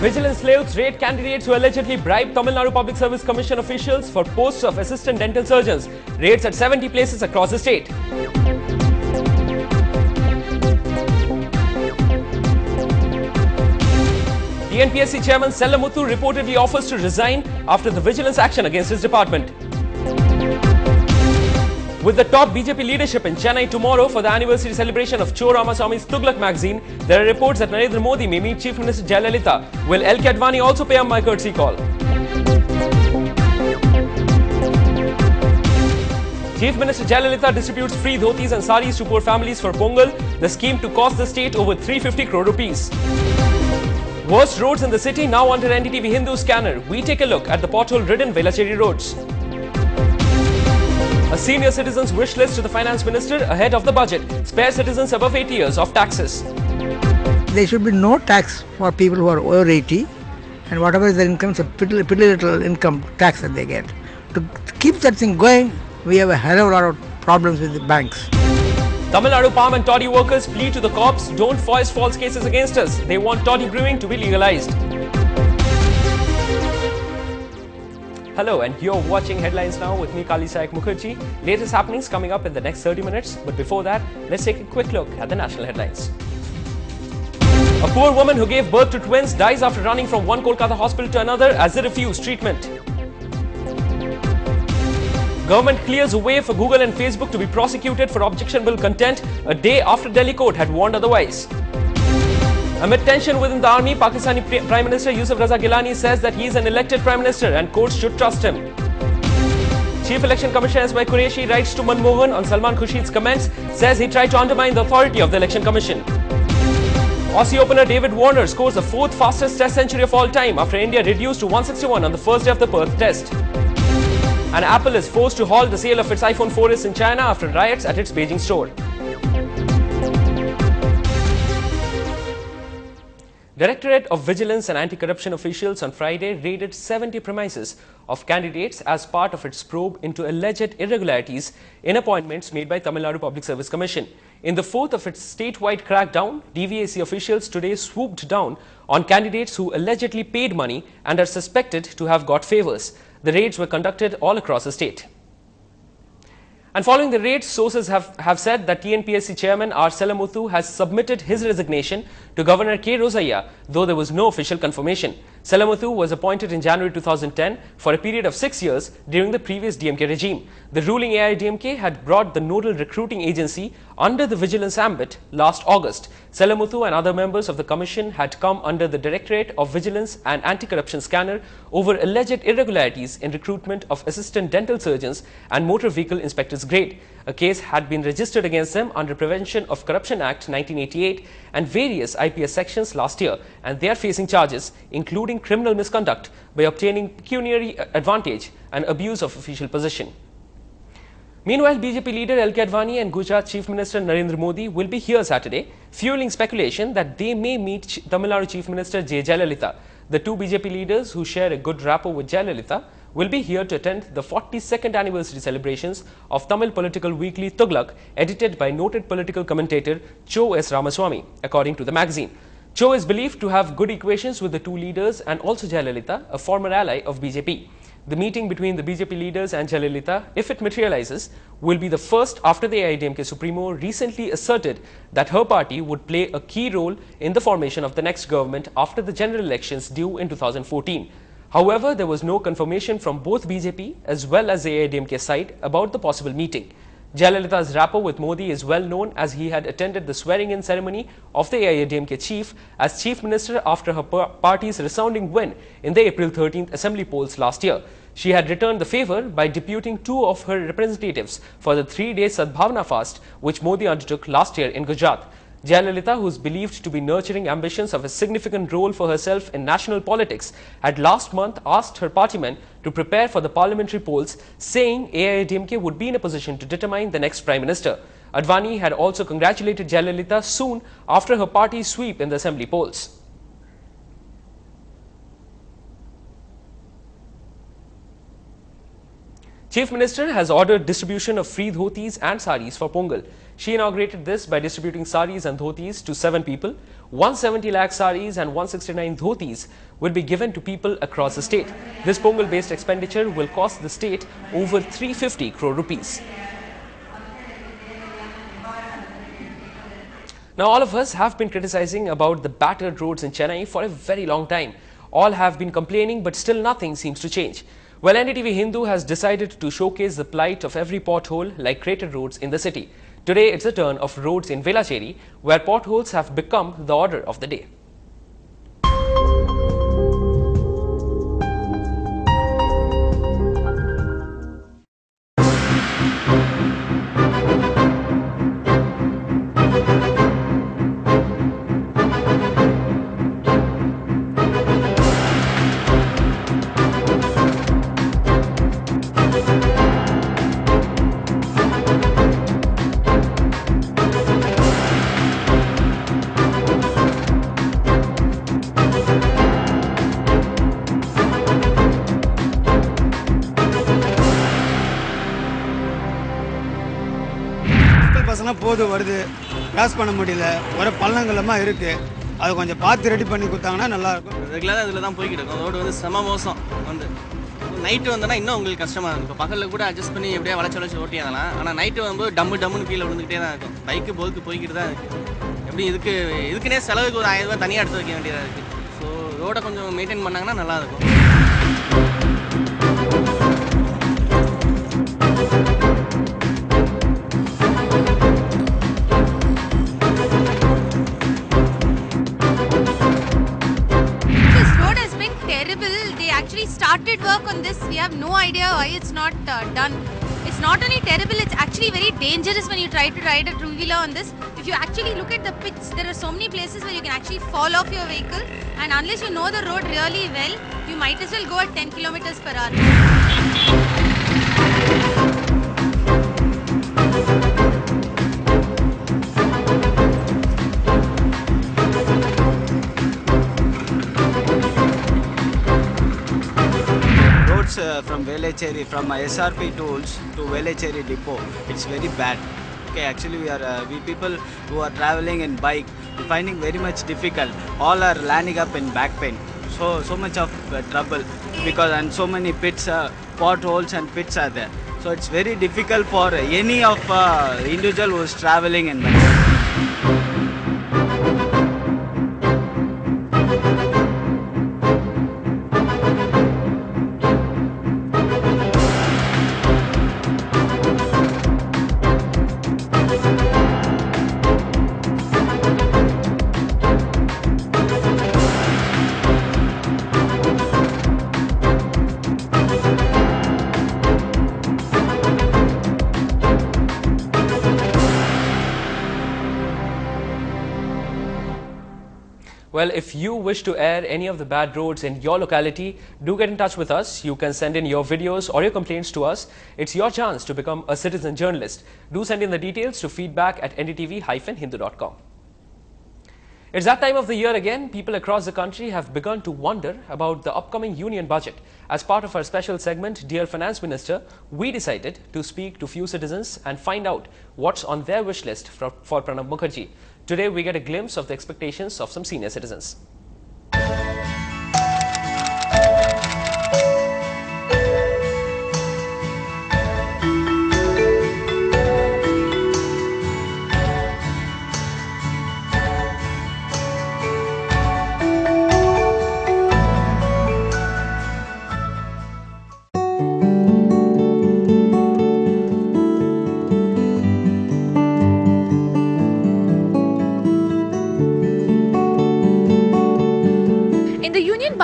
Vigilance sleuths raid candidates who allegedly bribed Tamil Nadu Public Service Commission officials for posts of assistant dental surgeons. Raids at 70 places across the state. TNPSC Chairman Sellamuthu reportedly offers to resign after the vigilance action against his department. With the top BJP leadership in Chennai tomorrow for the anniversary celebration of Cho Ramaswamy's Tughlaq magazine, there are reports that Narendra Modi may meet Chief Minister Jayalalitha. Will L. K. Advani also pay him my courtesy call? Chief Minister Jayalalitha distributes free dhotis and saris to poor families for Pongal, the scheme to cost the state over 350 crore rupees. Worst roads in the city now under NDTV-HINDU scanner. We take a look at the pothole-ridden Velachery roads. A senior citizen's wish list to the finance minister ahead of the budget. Spare citizens above 80 years of taxes. There should be no tax for people who are over 80, and whatever is their income, it's a pretty little income tax that they get. To keep that thing going, we have a hell of a lot of problems with the banks. Tamil Nadu palm and toddy workers plead to the cops, don't foist false cases against us. They want toddy brewing to be legalized. Hello, and you're watching Headlines Now with me, Kali Sayak Mukherjee. Latest happenings coming up in the next 30 minutes. But before that, let's take a quick look at the national headlines. A poor woman who gave birth to twins dies after running from one Kolkata hospital to another as they refuse treatment. Government clears a way for Google and Facebook to be prosecuted for objectionable content a day after Delhi court had warned otherwise. Amid tension within the army, Pakistani Prime Minister Yusuf Raza Gilani says that he is an elected Prime Minister and courts should trust him. Chief Election Commissioner S.Y. Qureshi writes to Manmohan on Salman Khurshid's comments, says he tried to undermine the authority of the Election Commission. Aussie opener David Warner scores the 4th fastest Test century of all time after India reduced to 161 on the first day of the Perth Test. And Apple is forced to halt the sale of its iPhone 4s in China after riots at its Beijing store. Directorate of Vigilance and Anti-Corruption officials on Friday raided 70 premises of candidates as part of its probe into alleged irregularities in appointments made by Tamil Nadu Public Service Commission. In the 4th of its statewide crackdown, DVAC officials today swooped down on candidates who allegedly paid money and are suspected to have got favours. The raids were conducted all across the state. And following the raids, sources have said that TNPSC Chairman R. Sellamuthu has submitted his resignation to Governor K. Rosaiah, though there was no official confirmation. Sellamuthu was appointed in January 2010 for a period of 6 years during the previous DMK regime. The ruling AIDMK had brought the nodal recruiting agency under the vigilance ambit last August. Sellamuthu and other members of the commission had come under the Directorate of Vigilance and Anti-Corruption scanner over alleged irregularities in recruitment of assistant dental surgeons and motor vehicle inspectors grade. A case had been registered against them under Prevention of Corruption Act 1988 and various IPS sections last year, and they are facing charges including criminal misconduct by obtaining pecuniary advantage and abuse of official position. Meanwhile, BJP leader L. K. Advani and Gujarat Chief Minister Narendra Modi will be here Saturday, fueling speculation that they may meet Tamil Nadu Chief Minister J. Jayalalitha. The two BJP leaders, who share a good rapport with Jayalalitha, will be here to attend the 42nd anniversary celebrations of Tamil political weekly Tughlaq, edited by noted political commentator Cho S. Ramaswamy, according to the magazine. Cho is believed to have good equations with the two leaders and also Jayalalitha, a former ally of BJP. The meeting between the BJP leaders and Jayalalitha, if it materializes, will be the first after the AIDMK Supremo recently asserted that her party would play a key role in the formation of the next government after the general elections due in 2014. However, there was no confirmation from both BJP as well as the AIDMK side about the possible meeting. Jayalalitha's rapport with Modi is well known, as he had attended the swearing-in ceremony of the AIDMK chief as chief minister after her party's resounding win in the April 13th assembly polls last year. She had returned the favour by deputing 2 of her representatives for the 3-day Sadbhavana fast which Modi undertook last year in Gujarat. Jayalalitha, who is believed to be nurturing ambitions of a significant role for herself in national politics, had last month asked her partymen to prepare for the parliamentary polls, saying AIADMK would be in a position to determine the next Prime Minister. Advani had also congratulated Jayalalitha soon after her party's sweep in the assembly polls. Chief Minister has ordered distribution of free dhotis and saris for Pongal. She inaugurated this by distributing saris and dhotis to 7 people 170 lakh saris and 169 dhotis will be given to people across the state. This Pongal-based expenditure will cost the state over 350 crore rupees. Now, all of us have been criticizing about the battered roads in Chennai for a very long time. All have been complaining, but still nothing seems to change. Well, NDTV Hindu has decided to showcase the plight of every pothole like crater roads in the city. Today, it's the turn of roads in Velachery, where potholes have become the order of the day. போது வருது cross பண்ண முடியல ஒரு பள்ளங்களமா இருக்கு அது கொஞ்சம் பார்த்து ready பண்ணி கொடுத்தாங்கன்னா நல்லா இருக்கும் ரெகுலரா இதுல தான் போயிட்டு இருக்கோம் ரோட் வந்து செம மோசம் வந்து நைட் வந்தனா இன்னும் உங்களுக்கு கஷ்டமா இருக்கும் இப்போ பகல்ல கூட அட்ஜஸ்ட் பண்ணி எப்படியே வளைச்சு ஓட்டியாதலாம் ஆனா நைட் வரும்போது டம்முன்னு கீழே விழுந்துகிட்டே தான் இருக்கும் பைக்கு போக்கு போய்கிட்டு தான் இருக்கு எப்படி இதுக்குனே செலவுக்கு ஒரு 1000 ரூபாய் தனியாக எடுத்து வைக்க வேண்டியதா இருக்கு ஸோ ரோட கொஞ்சம் மெயின்டைன் பண்ணாங்கன்னா நல்லா இருக்கும் Started work on this. We have no idea why it's not done. It's not only terrible, it's actually very dangerous when you try to ride a two-wheeler on this. If you actually look at the pits, there are so many places where you can actually fall off your vehicle, and unless you know the road really well, you might as well go at 10 kilometers per hour. From Velachery, from SRP tools to Velachery depot, it's very bad. Okay, actually we people who are traveling in bike, finding very much difficult. All are landing up in back pain. So much of trouble because and so many pits, potholes and pits are there. So it's very difficult for any of individual who is traveling in bike. Well, if you wish to air any of the bad roads in your locality, do get in touch with us. You can send in your videos or your complaints to us. It's your chance to become a citizen journalist. Do send in the details to feedback@ndtv-hindu.com. It's that time of the year again. People across the country have begun to wonder about the upcoming union budget. As part of our special segment, Dear Finance Minister, we decided to speak to few citizens and find out what's on their wish list for Pranab Mukherjee. Today, we get a glimpse of the expectations of some senior citizens.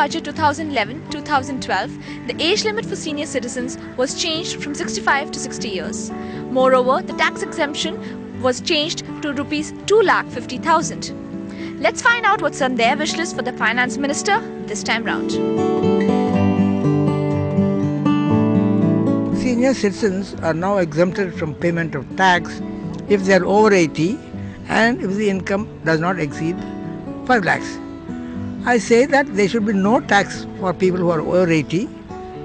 Budget 2011-2012, the age limit for senior citizens was changed from 65 to 60 years. Moreover, the tax exemption was changed to Rs 2,50,000. Let's find out what's on their wish list for the Finance Minister this time round. Senior citizens are now exempted from payment of tax if they are over 80 and if the income does not exceed 5 lakhs. I say that there should be no tax for people who are over 80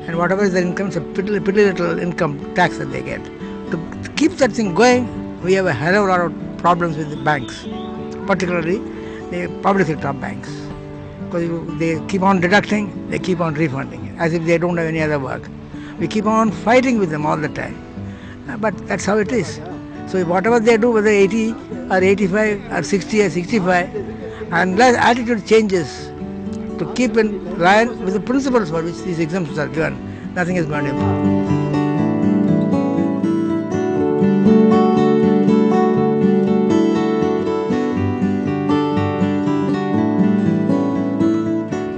and whatever is their income, it's a pretty little income tax that they get. To keep that thing going, we have a hell of a lot of problems with the banks, particularly the public sector banks. Because they keep on deducting, they keep on refunding, as if they don't have any other work. We keep on fighting with them all the time. But that's how it is. So whatever they do, whether 80 or 85 or 60 or 65, unless attitude changes to keep in line with the principles for which these exemptions are given, nothing is going to improve.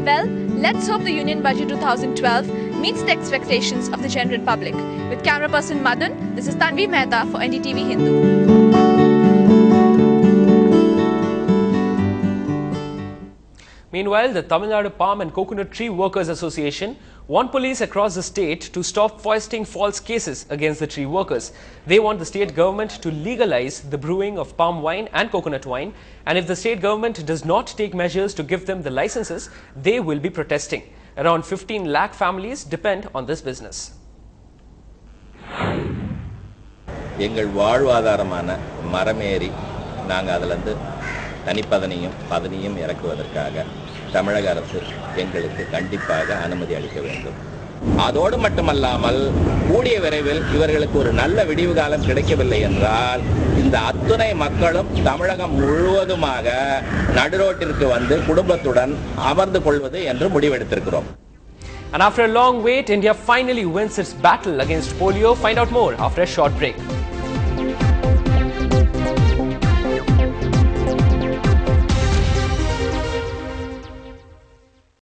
Well, let's hope the Union Budget 2012 meets the expectations of the general public. With camera person Madan, this is Tanvi Mehta for NDTV Hindu. Meanwhile, the Tamil Nadu Palm and Coconut Tree Workers Association want police across the state to stop foisting false cases against the tree workers. They want the state government to legalize the brewing of palm wine and coconut wine, and if the state government does not take measures to give them the licenses, they will be protesting. Around 15 lakh families depend on this business. எங்கள் வாழ்வாதாரமான மரமேறி நாங்கள் அதிலிருந்து தனிப்பதனியும் இறக்குவதற்காக தமிழக அரசு எங்களுக்கு கண்டிப்பாக அனுமதி அளிக்க வேண்டும். அதோடு மட்டுமல்லாமல் கூடிய விரைவில் இவர்களுக்கு ஒரு நல்ல விடிவு காலம் கிடைக்கவில்லை என்றால் இந்த அத்துணை மக்களும் தமிழகம் முழுவதுமாக நடுரோட்டிற்கு வந்து குடும்பத்துடன் அமர்ந்து கொள்வது என்று முடிவெடுத்திருக்கிறோம். And after a long wait, India finally wins its battle against polio. Find out more after a short break.